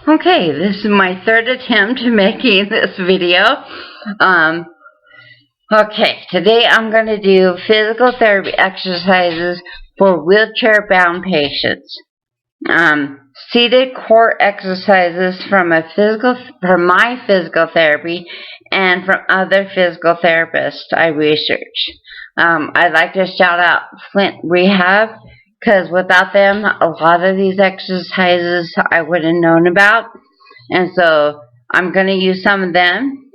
Okay, this is my third attempt making this video. Okay, today I'm going to do physical therapy exercises for wheelchair-bound patients. Seated core exercises from my physical therapy and from other physical therapists I researched. I'd like to shout out Flint Rehab, because without them, a lot of these exercises I wouldn't have known about. And so I'm going to use some of them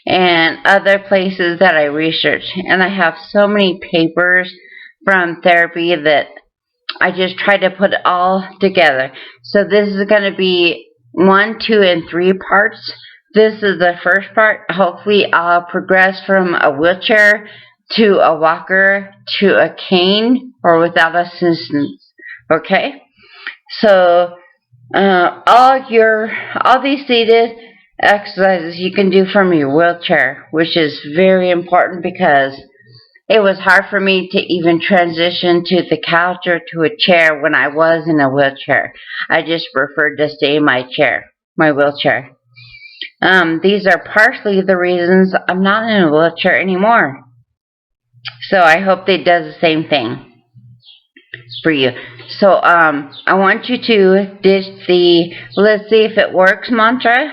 and other places that I researched. And I have so many papers from therapy that I just try to put it all together. So this is going to be 1, 2, and 3 parts. This is the first part. Hopefully I'll progress from a wheelchair to a walker to a cane or without assistance. Okay? So all these seated exercises you can do from your wheelchair, which is very important because it was hard for me to even transition to the couch or to a chair when I was in a wheelchair. I just preferred to stay in my wheelchair. These are partially the reasons I'm not in a wheelchair anymore. So I hope they does the same thing for you. So I want you to ditch the "let's see if it works" mantra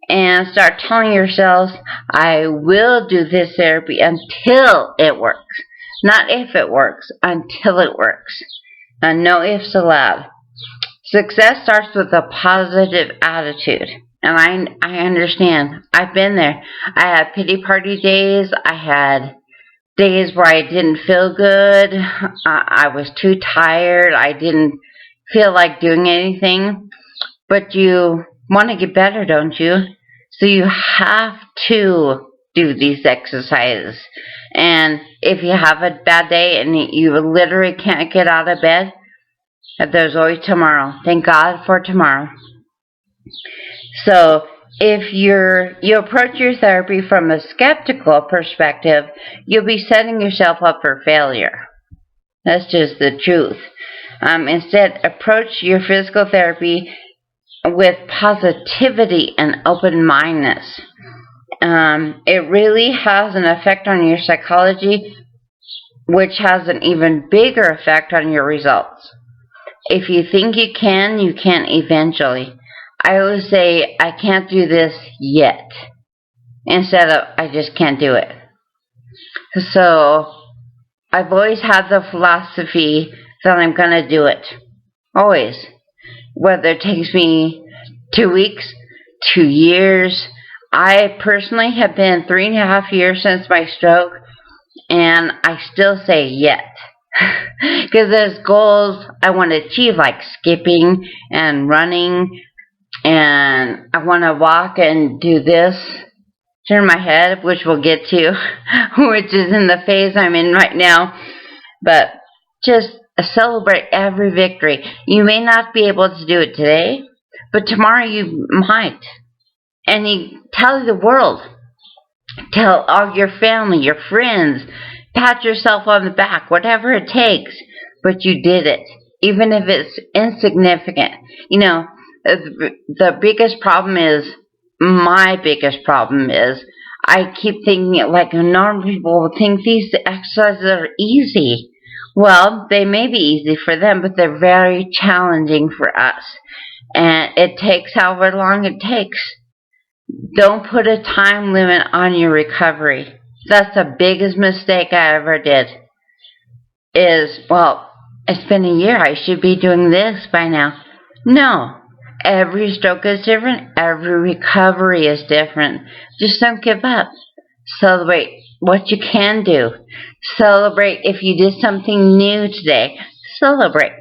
and start telling yourselves, I will do this therapy until it works. Not if it works, until it works. And no ifs allowed. Success starts with a positive attitude. And I understand. I've been there. I had pity party days. I had days where I didn't feel good. I was too tired. I didn't feel like doing anything. But you want to get better, don't you? So you have to do these exercises. And if you have a bad day and you literally can't get out of bed, there's always tomorrow. Thank God for tomorrow. So if you approach your therapy from a skeptical perspective, you'll be setting yourself up for failure. That's just the truth. Instead, approach your physical therapy with positivity and open-mindedness. It really has an effect on your psychology, which has an even bigger effect on your results. If you think you can eventually. I always say, I can't do this yet, instead of, I just can't do it. So, I've always had the philosophy that I'm going to do it. Always. Whether it takes me 2 weeks, 2 years. I personally have been 3.5 years since my stroke, and I still say yet. Because there's goals I want to achieve, like skipping and running, and I want to walk and do this, turn my head, which we'll get to, which is in the phase I'm in right now. But just celebrate every victory. You may not be able to do it today, but tomorrow you might. And you tell the world, tell all your family, your friends, pat yourself on the back, whatever it takes, but you did it, even if it's insignificant. You know, the biggest problem is, my biggest problem is, I keep thinking like normal people think these exercises are easy. Well, they may be easy for them, but they're very challenging for us. And it takes however long it takes. Don't put a time limit on your recovery. That's the biggest mistake I ever did. Well, it's been a year. I should be doing this by now. No. Every stroke is different. Every recovery is different. Just don't give up. Celebrate what you can do. Celebrate if you did something new today. Celebrate.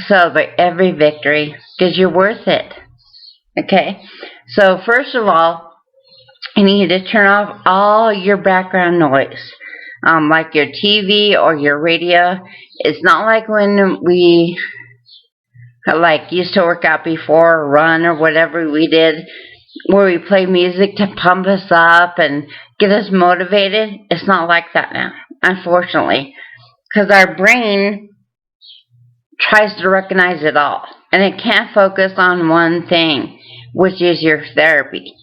Celebrate every victory because you're worth it. Okay? So first of all, you need to turn off all your background noise. Like your TV or your radio. It's not like when we used to work out before or run or whatever we did, where we play music to pump us up and get us motivated. It's not like that now, unfortunately, because our brain tries to recognize it all. and it can't focus on one thing, which is your therapy.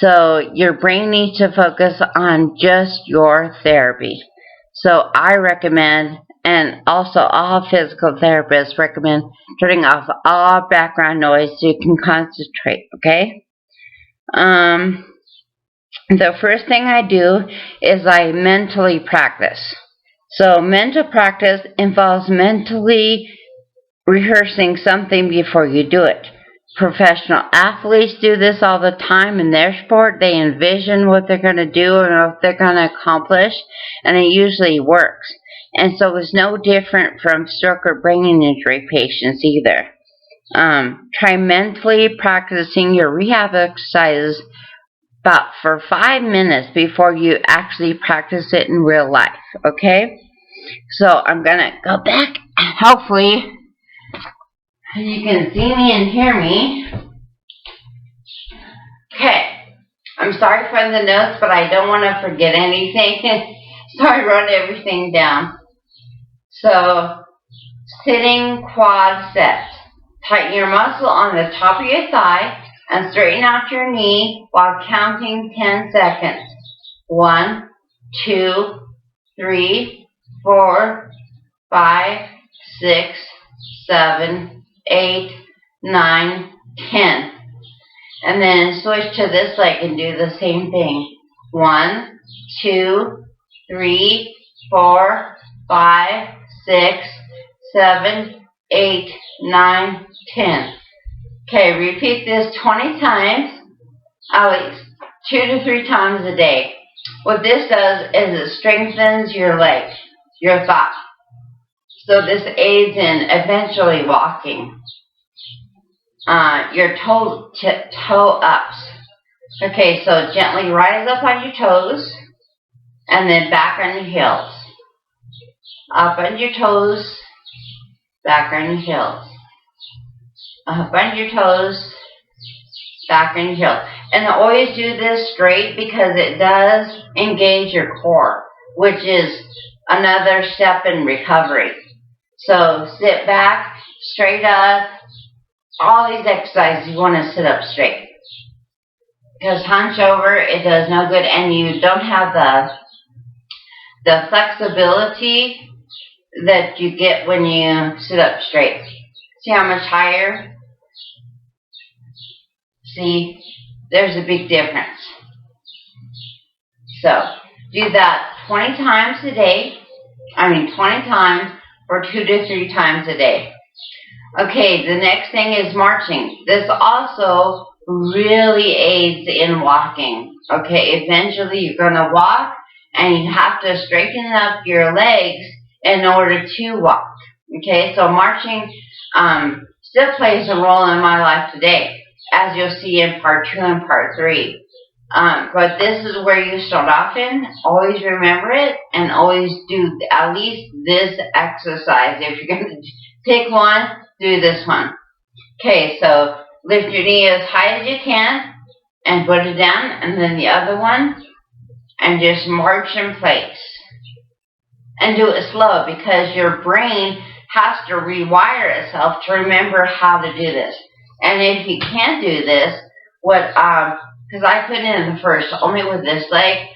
So your brain needs to focus on just your therapy. So I recommend, and also all physical therapists recommend, turning off all background noise so you can concentrate, okay? The first thing I do is I mentally practice. So mental practice involves mentally rehearsing something before you do it. Professional athletes do this all the time in their sport. They envision what they're going to do and what they're going to accomplish, and it usually works. And so it's no different from stroke or brain injury patients either. Try mentally practicing your rehab exercises about for 5 minutes before you actually practice it in real life, okay? So I'm going to go back, hopefully you can see me and hear me. Okay, I'm sorry for the notes, but I don't want to forget anything, so I wrote everything down. So, sitting quad set. Tighten your muscle on the top of your thigh and straighten out your knee while counting 10 seconds. 1, 2, 3, 4, 5, 6, 7, 8, 9, 10. And then switch to this leg and do the same thing. 1, 2, 3, 4, 5, 6, 7, 8, 9, 10. Okay, repeat this 20 times, at least 2 to 3 times a day. What this does is it strengthens your leg, your thigh. So this aids in eventually walking. Your toe ups. Okay, so gently rise up on your toes and then back on your heels. Up on your toes, back on your heels. Up on your toes, back on your heels. And always do this straight because it does engage your core, which is another step in recovery. So sit back, straight up. All these exercises, you want to sit up straight. Because hunch over, it does no good, and you don't have the flexibility that you get when you sit up straight. See how much higher? See, there's a big difference. So, do that 20 times a day. 20 times or 2 to 3 times a day. Okay, the next thing is marching. This also really aids in walking. Okay, eventually you're going to walk and you have to straighten up your legs in order to walk. Okay, so marching still plays a role in my life today, as you'll see in part 2 and part 3. But this is where you start off in. Always remember it and always do at least this exercise. If you're going to pick one, do this one. Okay, so lift your knee as high as you can and put it down, and then the other one, and just march in place. And do it slow because your brain has to rewire itself to remember how to do this. And if you can't do this, because I couldn't in the first, only with this leg,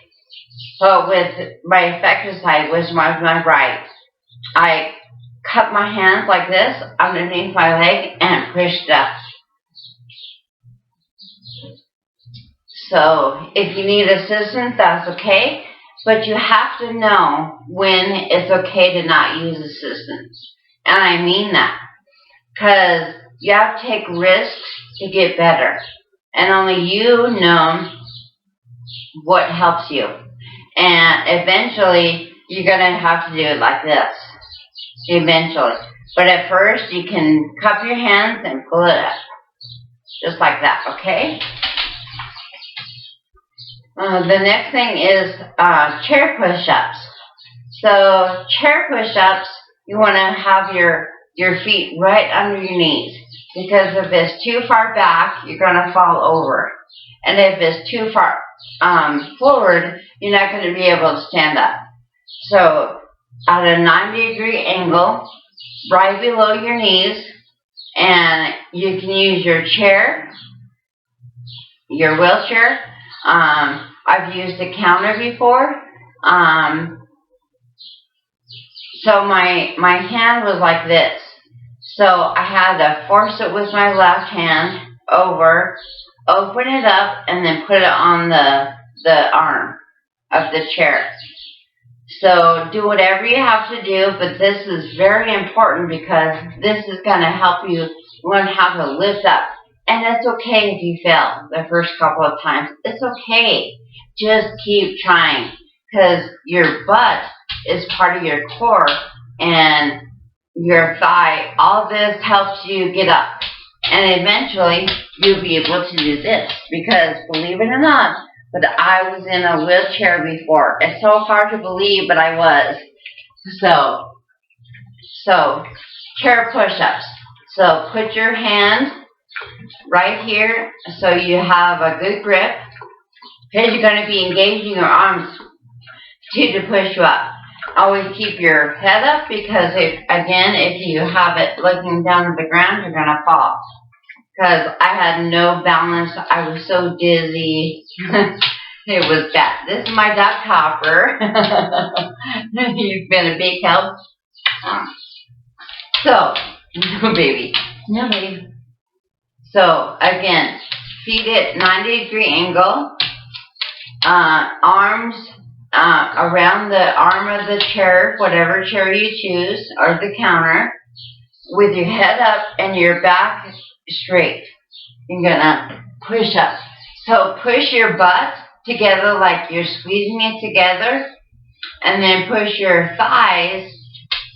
but with my effective side, which was my right, I cut my hands like this underneath my leg and pushed up. So if you need assistance, that's okay, but you have to know when it's okay to not use assistance. And I mean that, because you have to take risks to get better. And only you know what helps you. And eventually, you're going to have to do it like this. Eventually. But at first, you can cup your hands and pull it up. Just like that, okay? The next thing is chair push-ups. So, chair push-ups, you want to have your feet right under your knees. Because if it's too far back, you're going to fall over. And if it's too far forward, you're not going to be able to stand up. So, at a 90-degree angle, right below your knees, and you can use your chair, your wheelchair. I've used a counter before. So my hand was like this. So I had to force it with my left hand over, open it up, and then put it on the arm of the chair. So do whatever you have to do, but this is very important because this is going to help you learn how to lift up. And it's okay if you fail the first couple of times. It's okay. Just keep trying because your butt is part of your core and your thigh. All this helps you get up. And eventually you'll be able to do this because believe it or not, but I was in a wheelchair before. It's so hard to believe, but I was. So chair push-ups. So put your hand right here so you have a good grip because you're going to be engaging your arms to push you up. Always keep your head up because if you have it looking down at the ground, you're going to fall. Because I had no balance. I was so dizzy. It was bad. This is my duck Hopper. He's been a big help. So, no baby. No baby. So, again, feet at 90-degree angle. Arms around the arm of the chair, whatever chair you choose, or the counter, with your head up and your back straight. You're gonna push up. So push your butt together like you're squeezing it together, and then push your thighs.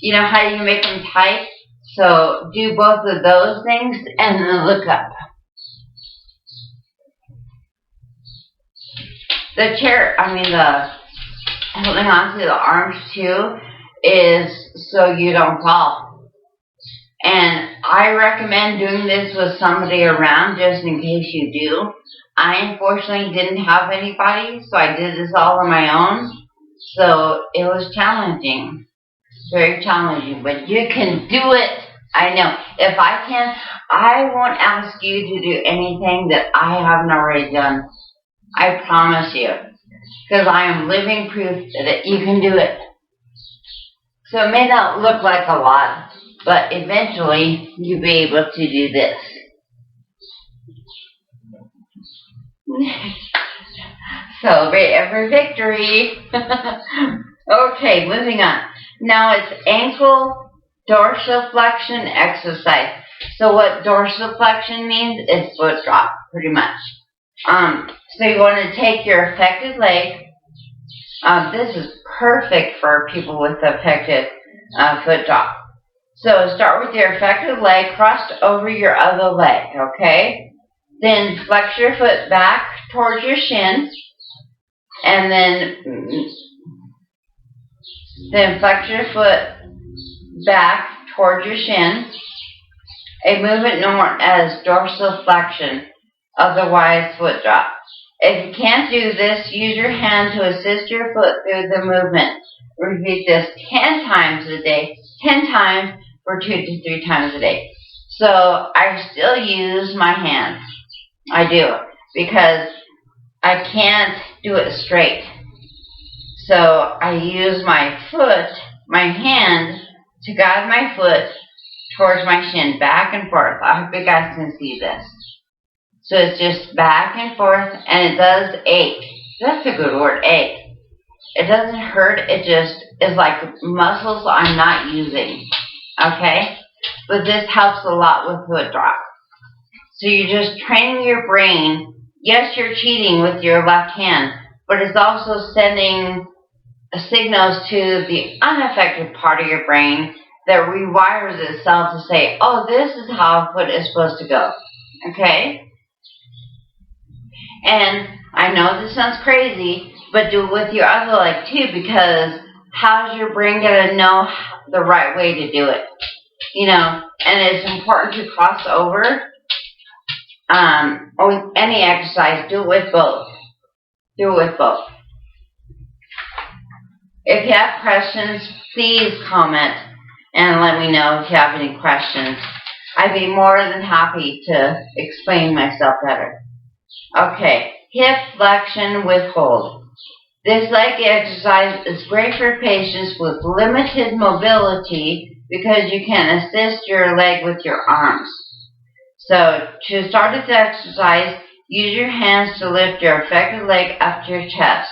You know how you make them tight? So do both of those things and then look up. The chair, holding on to the arms too, is so you don't fall. And I recommend doing this with somebody around just in case you do. I unfortunately didn't have anybody, so I did this all on my own. So it was challenging, very challenging, but you can do it. I know. If I can, I won't ask you to do anything that I haven't already done. I promise you. Because I am living proof that you can do it. So it may not look like a lot, but eventually you'll be able to do this. Celebrate every victory. Okay, moving on. Now it's ankle dorsiflexion exercise. So what dorsiflexion means is foot drop, pretty much. So you want to take your affected leg. This is perfect for people with affected foot drop. So start with your affected leg crossed over your other leg, okay? Then flex your foot back towards your shin, and then flex your foot back towards your shin, a movement known as dorsiflexion, otherwise foot drop. If you can't do this, use your hand to assist your foot through the movement. Repeat this 10 times a day, 10 times for 2 to 3 times a day. So I still use my hand. I do, because I can't do it straight. So I use my foot, my hand, to guide my foot towards my shin, back and forth. I hope you guys can see this. So it's just back and forth, and it does ache. That's a good word, ache. It doesn't hurt, it just is like muscles I'm not using, okay? But this helps a lot with foot drop. So you're just training your brain. Yes, you're cheating with your left hand, but it's also sending signals to the unaffected part of your brain that rewires itself to say, oh, this is how a foot is supposed to go, okay? And I know this sounds crazy, but do it with your other leg too, because how's your brain going to know the right way to do it? You know, and it's important to cross over. Or with any exercise, do it with both. Do it with both. If you have questions, please comment and let me know if you have any questions. I'd be more than happy to explain myself better. Okay, hip flexion with hold. This leg exercise is great for patients with limited mobility because you can assist your leg with your arms. So to start this exercise, use your hands to lift your affected leg up to your chest.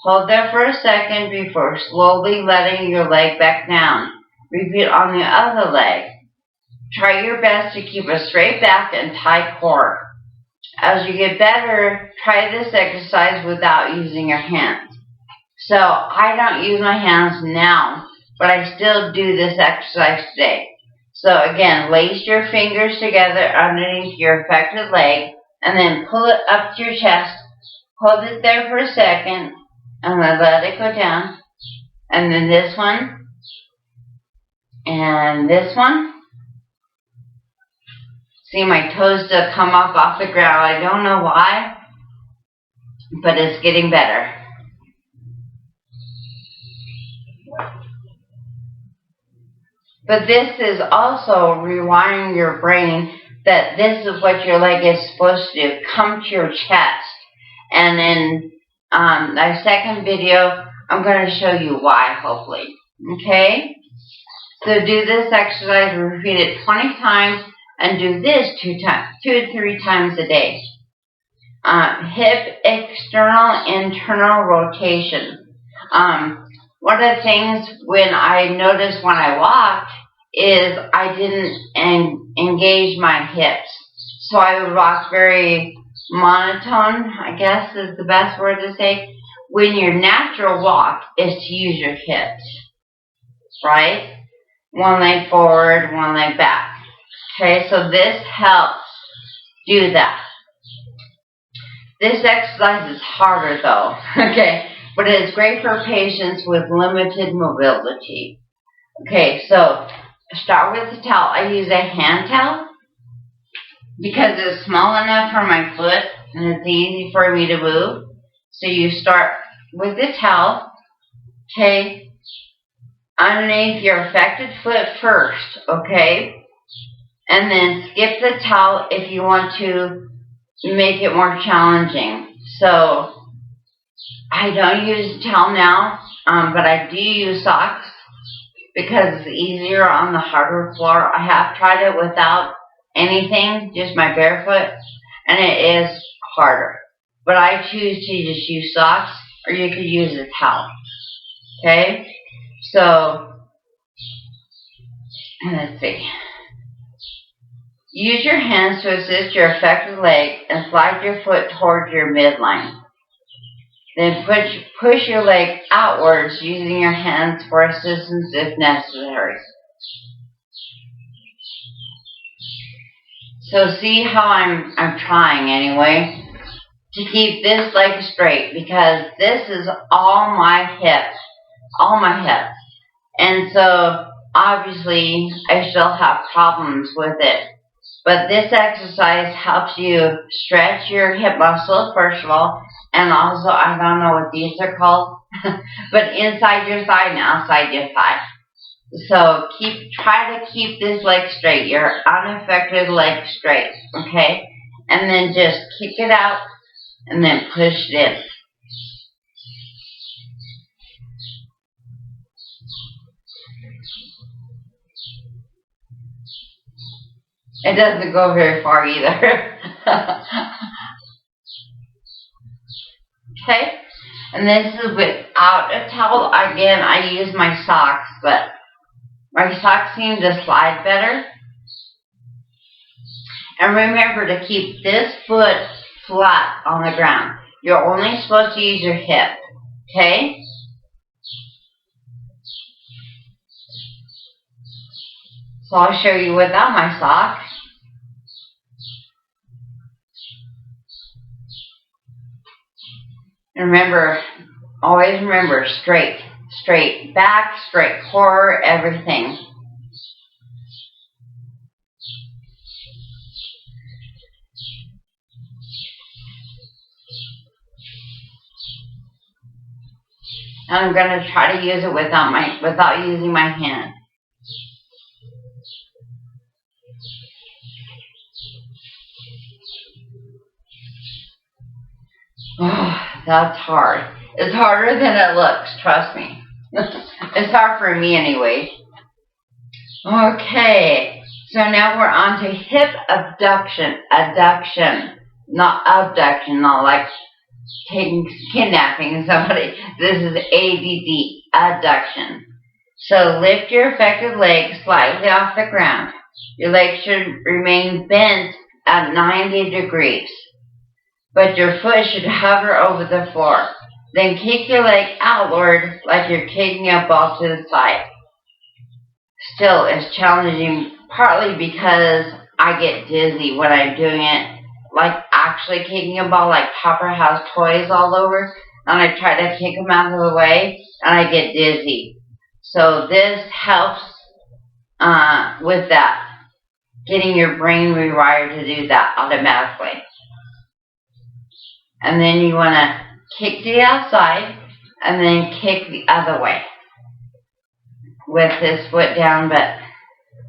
Hold there for a second before slowly letting your leg back down. Repeat on the other leg. Try your best to keep a straight back and tight core. As you get better, try this exercise without using your hands. So I don't use my hands now, but I still do this exercise today. So again, lace your fingers together underneath your affected leg and then pull it up to your chest. Hold it there for a second and then let it go down. And then this one and this one. See, my toes still come up off the ground. I don't know why, but it's getting better. But this is also rewiring your brain that this is what your leg is supposed to do. Come to your chest. And in our second video, I'm going to show you why, hopefully. Okay? So do this exercise, repeat it 20 times, and do this 2 to 3 times a day. Hip external internal rotation. One of the things when I noticed when I walked is I didn't engage my hips. So I would walk very monotone, I guess is the best word to say. When your natural walk is to use your hips, right? One leg forward, one leg back. Okay, so this helps do that. This exercise is harder though, okay, but it is great for patients with limited mobility. Okay, so start with the towel. I use a hand towel because it's small enough for my foot and it's easy for me to move. So you start with the towel, okay, underneath your affected foot first, okay? And then skip the towel if you want to make it more challenging. So I don't use a towel now, but I do use socks because it's easier on the harder floor. I have tried it without anything, just my barefoot, and it is harder. But I choose to just use socks, or you could use a towel. Okay? So, let's see. Use your hands to assist your affected leg and slide your foot toward your midline. Then push your leg outwards using your hands for assistance if necessary. So see how I'm trying anyway to keep this leg straight because this is all my hips. And so obviously I still have problems with it. But this exercise helps you stretch your hip muscles, first of all, and also, I don't know what these are called, but inside your thigh and outside your thigh. So try to keep this leg straight, your unaffected leg straight, okay? And then just kick it out and then push it in. It doesn't go very far either. Okay? And this is without a towel. Again, I use my socks, but my socks seem to slide better. And remember to keep this foot flat on the ground. You're only supposed to use your hip. Okay? So I'll show you without my socks. And remember, always remember, straight back, straight core, everything. And I'm going to try to use it without using my hand. That's hard. It's harder than it looks, trust me. It's hard for me anyway. Okay, so now we're on to hip abduction. Adduction, not abduction, not like kidnapping somebody. This is ADD, adduction. So lift your affected leg slightly off the ground. Your leg should remain bent at 90 degrees, but your foot should hover over the floor. Then kick your leg outward like you're kicking a ball to the side. Still, it's challenging partly because I get dizzy when I'm doing it, like actually kicking a ball like Papa has toys all over, and I try to kick them out of the way, and I get dizzy. So this helps with that, getting your brain rewired to do that automatically. And then you want to kick to the outside, and then kick the other way with this foot down, but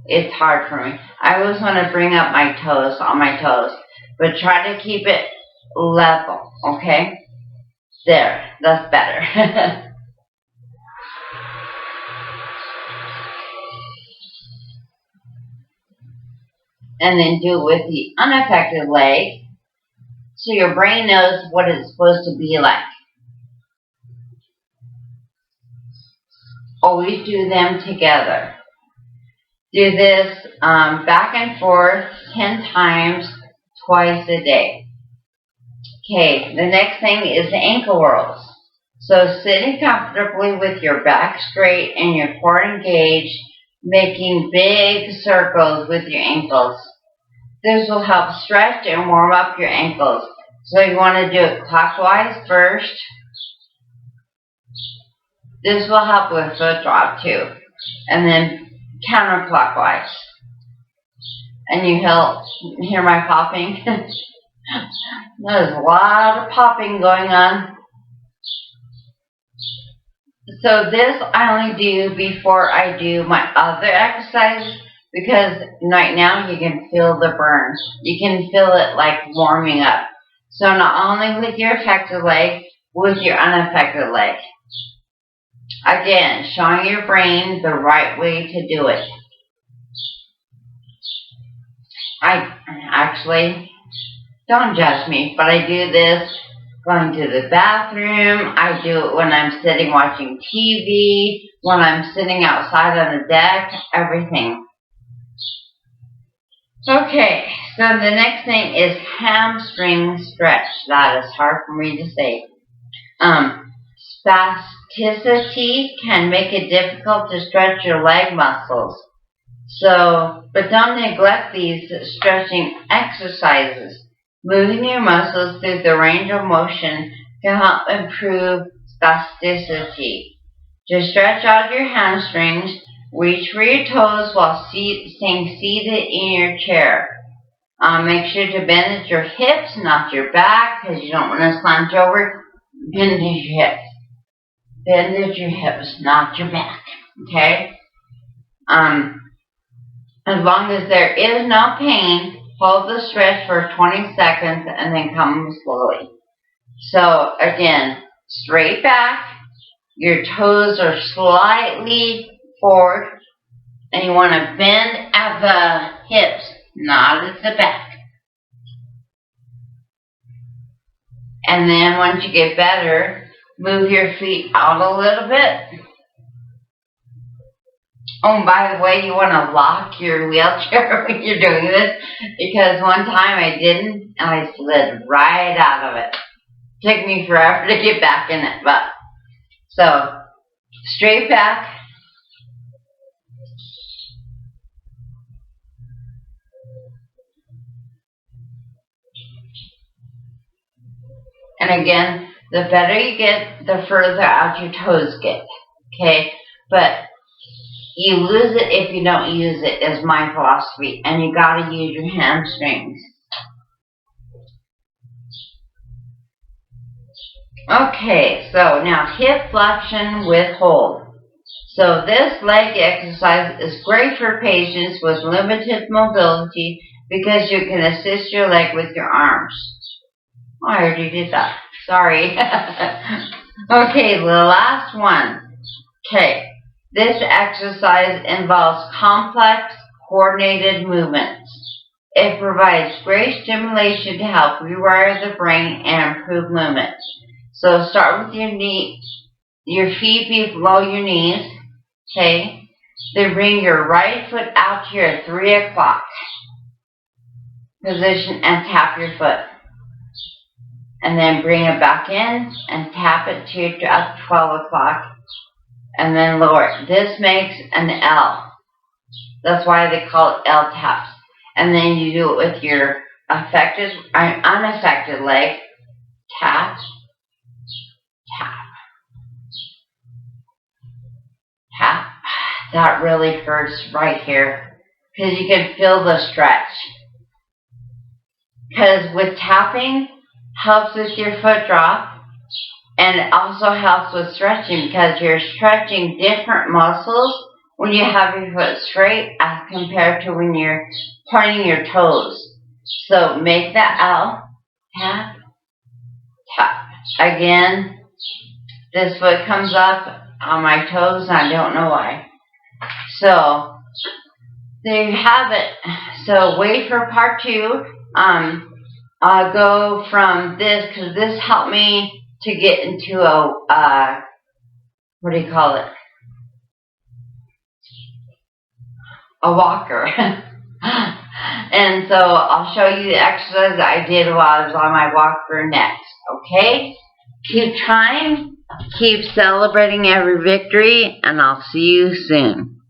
it's hard for me. I always want to bring up my toes, on my toes, but try to keep it level, okay? There, that's better. And then do it with the unaffected leg, so your brain knows what it's supposed to be like. Always do them together. Do this back and forth 10 times, twice a day. Okay, the next thing is the ankle whirls. So sitting comfortably with your back straight and your core engaged, making big circles with your ankles. This will help stretch and warm up your ankles. So you want to do it clockwise first. This will help with foot drop too. And then counterclockwise. And you hear my popping? There's a lot of popping going on. So this I only do before I do my other exercises, because right now you can feel the burn. You can feel it like warming up. So not only with your affected leg, with your unaffected leg. Again, showing your brain the right way to do it. I actually, don't judge me, but I do this going to the bathroom. I do it when I'm sitting watching TV, when I'm sitting outside on the deck, everything. Okay, so the next thing is hamstring stretch. That is hard for me to say. Spasticity can make it difficult to stretch your leg muscles. So, but don't neglect these stretching exercises. Moving your muscles through the range of motion can help improve spasticity. To stretch out your hamstrings, reach for your toes while staying seated in your chair. Make sure to bend at your hips, not your back, because you don't want to slouch over. Bend at your hips. Bend at your hips, not your back. Okay? As long as there is no pain, hold the stretch for 20 seconds and then come slowly. So again, straight back. Your toes are slightly forward, and you want to bend at the hips, not at the back. And then once you get better, move your feet out a little bit. Oh, and by the way, you want to lock your wheelchair when you're doing this, because one time I didn't, and I slid right out of it. It took me forever to get back in it, but so straight back. And again, the better you get, the further out your toes get. Okay? But you lose it if you don't use it, is my philosophy. And you gotta use your hamstrings. Okay, so now hip flexion with hold. So this leg exercise is great for patients with limited mobility because you can assist your leg with your arms. Oh, I already did that. Sorry. Okay, the last one. Okay, this exercise involves complex, coordinated movements. It provides great stimulation to help rewire the brain and improve movement. So start with your feet below your knees. Okay, then bring your right foot out to your 3 o'clock position and tap your foot. And then bring it back in and tap it to your 12 o'clock. And then lower it. This makes an L. That's why they call it L taps. And then you do it with your unaffected leg. Tap, tap, tap. That really hurts right here because you can feel the stretch. Because with tapping, helps with your foot drop, and it also helps with stretching because you're stretching different muscles when you have your foot straight as compared to when you're pointing your toes. So make that L, tap, tap. Again, this foot comes up on my toes, and I don't know why. So there you have it. So wait for part 2. I'll go from this because this helped me to get into a, what do you call it? A walker. And so I'll show you the exercise I did while I was on my walker next. Okay? Keep trying, keep celebrating every victory, and I'll see you soon.